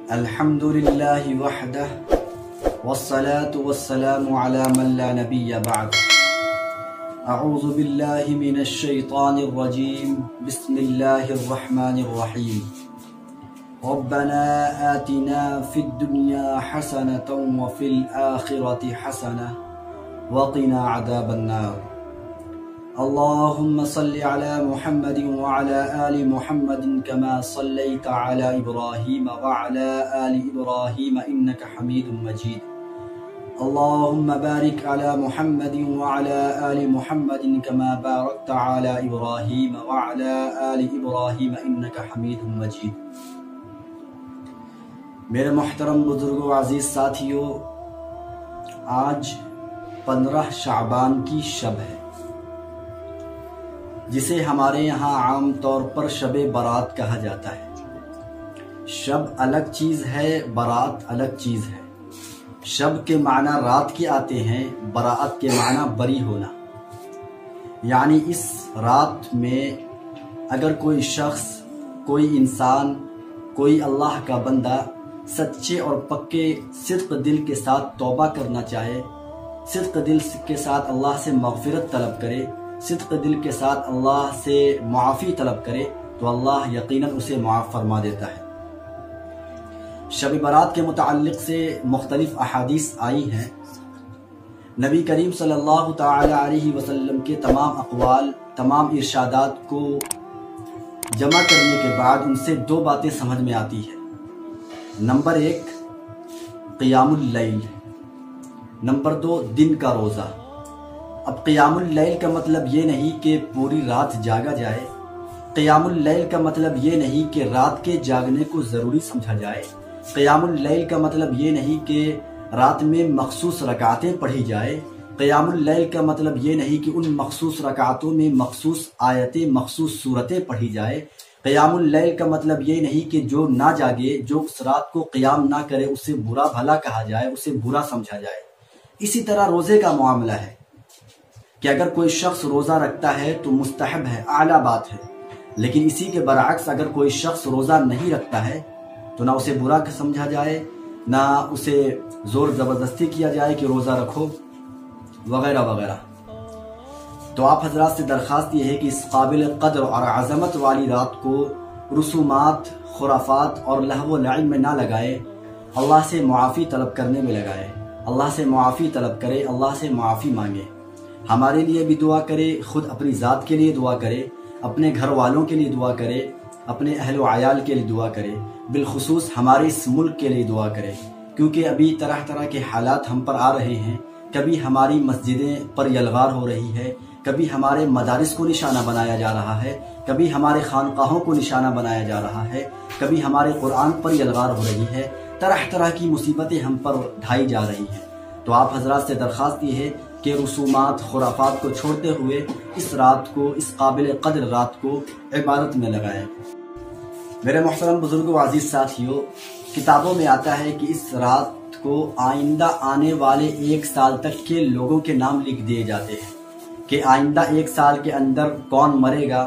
الحمد للہ وحدہ والصلاة والسلام علی من لا نبی بعد اعوذ باللہ من الشیطان الرجیم بسم اللہ الرحمن الرحیم ربنا آتنا فی الدنیا حسنة وفی الآخرة حسنة وقنا عذاب النار اللهم صل على محمد وعلى آل محمد كما صليت على إبراهيم وعلى آل إبراهيم إنك حميد مجيد اللهم بارك على محمد وعلى آل محمد كما باركت على إبراهيم وعلى آل إبراهيم إنك حميد مجيد میرے محترم بزرگوں عزیز ساتھیوں، آج 15 شعبان کی شب ہے جسے ہمارے یہاں عام طور پر شب برات کہا جاتا ہے۔ شب الگ چیز ہے، برات الگ چیز ہے۔ شب کے معنی رات کے آتے ہیں، برات کے معنی بری ہونا۔ یعنی اس رات میں اگر کوئی شخص، کوئی انسان، کوئی اللہ کا بندہ سچے اور پکے صدق دل کے ساتھ توبہ کرنا چاہے، صدق دل کے ساتھ اللہ سے مغفرت طلب کرے، صدق دل کے ساتھ اللہ سے معافی طلب کرے تو اللہ یقیناً اسے معاف فرما دیتا ہے۔ شب برات کے متعلق سے مختلف احادیث آئی ہیں۔ نبی کریم صلی اللہ تعالی علیہ وسلم کے تمام اقوال، تمام ارشادات کو جمع کرنے کے بعد ان سے 2 باتیں سمجھ میں آتی ہے۔ نمبر 1 قیام اللیل، نمبر 2 دن کا روزہ۔ اب قیام اللیل کا مطلب یہ نہیں کہ پوری رات جاگا جائے، قیام اللیل کا مطلب یہ نہیں کہ رات کے جاگنے کو ضروری سمجھا جائے، قیام اللیل کا مطلب یہ نہیں کہ رات میں مخصوص رکعتیں پڑھی جائے، قیام اللیل کا مطلب یہ نہیں کہ ان مخصوص رکعتوں میں مخصوص آیتیں، مخصوص صورتیں پڑھی جائے، قیام اللیل کا مطلب یہ نہیں کہ جو نہ جاگے، جو اس رات کو قیام نہ کرے اسے برا بھلا کہا جائے، اسے برا سمجھا جائے۔ اسی طرح روزے کا معاملہ ہے کہ اگر کوئی شخص روزہ رکھتا ہے تو مستحب ہے، اعلیٰ بات ہے، لیکن اسی کے برعکس اگر کوئی شخص روزہ نہیں رکھتا ہے تو نہ اسے برا سمجھا جائے، نہ اسے زور زبردستی کیا جائے کہ روزہ رکھو وغیرہ وغیرہ۔ تو آپ حضرات سے درخواست یہ ہے کہ اس قابل قدر اور عظمت والی رات کو رسومات، خرافات اور لہو و لعب میں نہ لگائے، اللہ سے معافی طلب کرنے میں لگائے، اللہ سے معافی طلب کرے، اللہ سے معافی مانگے، ہمارے لیے بھی دعا کرے، خود اپنی ذات کے لیے دعا کرے، اپنے گھر والوں کے لیے دعا کرے، اپنے اہل و عیال کے لیے دعا کرے، بالخصوص ہمارے اس ملک کے لیے دعا کرے، کیونکہ ابھی طرح طرح کے حالات ہم پر آ رہے ہیں۔ کبھی ہماری مسجدیں پر یلغار ہو رہی ہے، کبھی ہمارے مدارس کو نشانہ بنایا جا رہا ہے، کبھی ہمارے خانقاہوں کو نشانہ بنایا جا رہا ہے، کبھی ہمارے قرآن پر یلغار ہو رہی ہے، طرح طرح کی مصیبتیں ہم پر ڈھائی جا رہی ہیں۔ تو آپ حضرات سے درخواست یہ ہے کہ رسومات، خرافات کو چھوڑتے ہوئے اس رات کو، اس قابل قدر رات کو عبادت میں لگائیں۔ میرے محترم بزرگوں عزیز ساتھیوں، کتابوں میں آتا ہے کہ اس رات کو آئندہ آنے والے 1 سال تک کے لوگوں کے نام لکھ دیے جاتے ہیں کہ آئندہ 1 سال کے اندر کون مرے گا،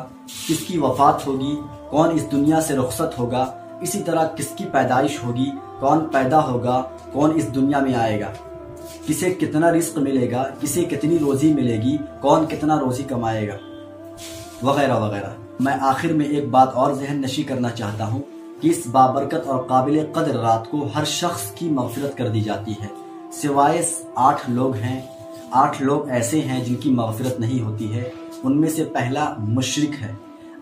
کس کی وفات ہوگی، کون اس دنیا سے رخصت ہوگا، اسی طرح کس کی پیدائش ہوگی، کون پیدا ہوگا، کون اس دنیا میں آئے گا، کسے کتنا رزق ملے گا، کسے کتنی روزی ملے گی، کون کتنا روزی کمائے گا، وغیرہ وغیرہ۔ میں آخر میں ایک بات اور ذہن نشی کرنا چاہتا ہوں کہ اس بابرکت اور قابل قدر رات کو ہر شخص کی مغفرت کر دی جاتی ہے، سوائے 8 لوگ ہیں، 8 لوگ ایسے ہیں جن کی مغفرت نہیں ہوتی ہے۔ ان میں سے پہلا مشرک ہے۔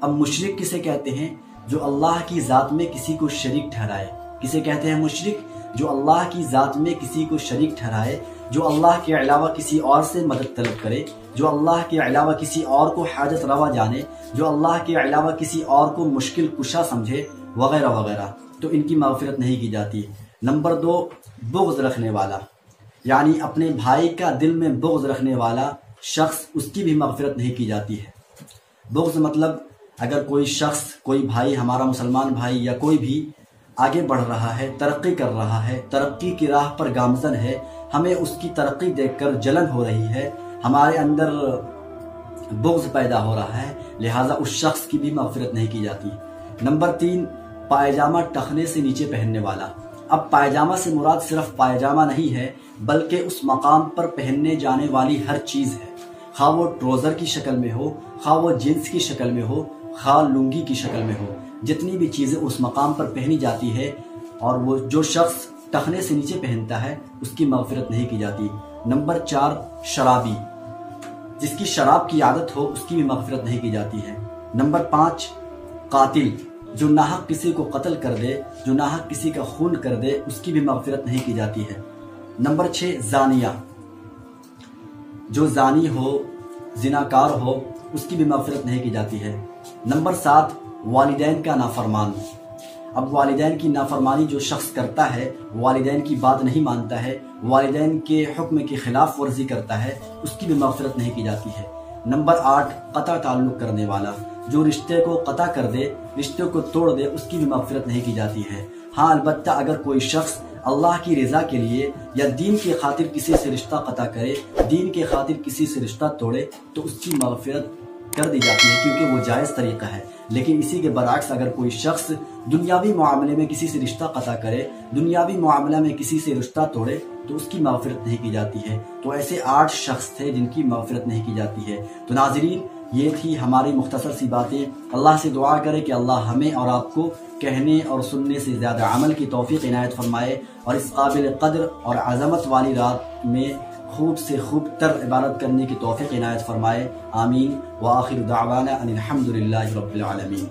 اب مشرک کسے کہتے ہیں؟ جو اللہ کی ذات میں کسی کو شریک ٹھہرائے۔ کسے کہتے ہیں مشرک؟ جو اللہ کی ذات میں کسی کو شریک ٹھہرائے، جو اللہ کے علاوہ کسی اور سے مدد طلب کرے، جو اللہ کے علاوہ کسی اور کو حاجت روا جانے، جو اللہ کے علاوہ کسی اور کو مشکل کشا سمجھے، وغیرہ وغیرہ، تو ان کی مغفرت نہیں کی جاتی۔ نمبر 2 بغض رکھنے والا، یعنی اپنے بھائی کا دل میں بغض رکھنے والا شخص، اس کی بھی مغفرت نہیں کی جاتی ہے۔ بغض مطلب اگر کوئی شخص، کوئی بھائی، ہمارا مسلمان بھائی یا کوئی بھی آگے بڑھ رہا ہے، ترقی کر رہا ہے، ترقی کی راہ پر گامزن ہے، ہمیں اس کی ترقی دیکھ کر جلن ہو رہی ہے، ہمارے اندر بغض پیدا ہو رہا ہے، لہٰذا اس شخص کی بھی مغفرت نہیں کی جاتی۔ نمبر 3 پائجامہ ٹخنے سے نیچے پہننے والا، اب پائجامہ سے مراد صرف پائجامہ نہیں ہے بلکہ اس مقام پر پہننے جانے والی ہر چیز ہے، خواہ وہ ٹروزر کی شکل میں ہو، خواہ وہ جینس کی شکل میں ہو، خواہ لنگی کی شکل میں ہو، جتنی بھی چیزیں اس مقام پر پہنی جاتی ہے اور وہ جو شخص ٹخنے سے نیچے پہنتا ہے اس کی مغفرت نہیں کی جاتی۔ نمبر 4، شرابی، جس کی شراب کی عادت ہو اس کی بھی مغفرت نہیں کی جاتی ہے۔ نمبر 5، قاتل، جو ناحق کسی کو قتل کر دے، جو ناحق کسی کا خون کر دے، اس کی بھی مغفرت نہیں کی جاتی ہے۔ نمبر 6، زانیہ، جو زانی ہو، زناکار ہو، اس کی بھی مغفرت نہیں کی جاتی ہے۔ نمبر 7، والدین کا نافرمان، اب والدین کی نافرمانی جو شخص کرتا ہے، والدین کی بات نہیں مانتا ہے، والدین کے حکم کی خلاف ورزی کرتا ہے، اس کی بھی مغفرت نہیں کی جاتی ہے۔ نمبر 8، قطع تعلق کرنے والا، جو رشتے کو قطع کر دے، رشتے کو توڑ دے، اس کی بھی مغفرت نہیں کی جاتی ہے۔ ہاں البتہ اگر کوئی شخص اللہ کی رضا کے لیے یا دین کی خاطر کسی سے رشتہ قطع کرے، دین کے خاطر کسی سے رشتہ توڑے، تو اس کی مغفرت کر دی جاتی ہے کیونکہ وہ جائز طریقہ ہے۔ لیکن اسی کے برعکس اگر کوئی شخص دنیاوی معاملے میں کسی سے رشتہ قطع کرے، دنیاوی معاملہ میں کسی سے رشتہ توڑے، تو اس کی مغفرت نہیں کی جاتی ہے۔ تو ایسے 8 شخص تھے جن کی مغفرت نہیں کی جاتی ہے۔ تو ناظرین، یہ تھی ہماری مختصر سی باتیں۔ اللہ سے دعا کرے کہ اللہ ہمیں اور آپ کو کہنے اور سننے سے زیادہ عمل کی توفیق عنایت فرمائے، اور اس قابل قدر اور عظمت والی رات میں خوب سے خوب تر عبادت کرنے کی توفیق عنایت فرمائے۔ آمین۔ وآخر دعوانا ان الحمد للہ رب العالمین۔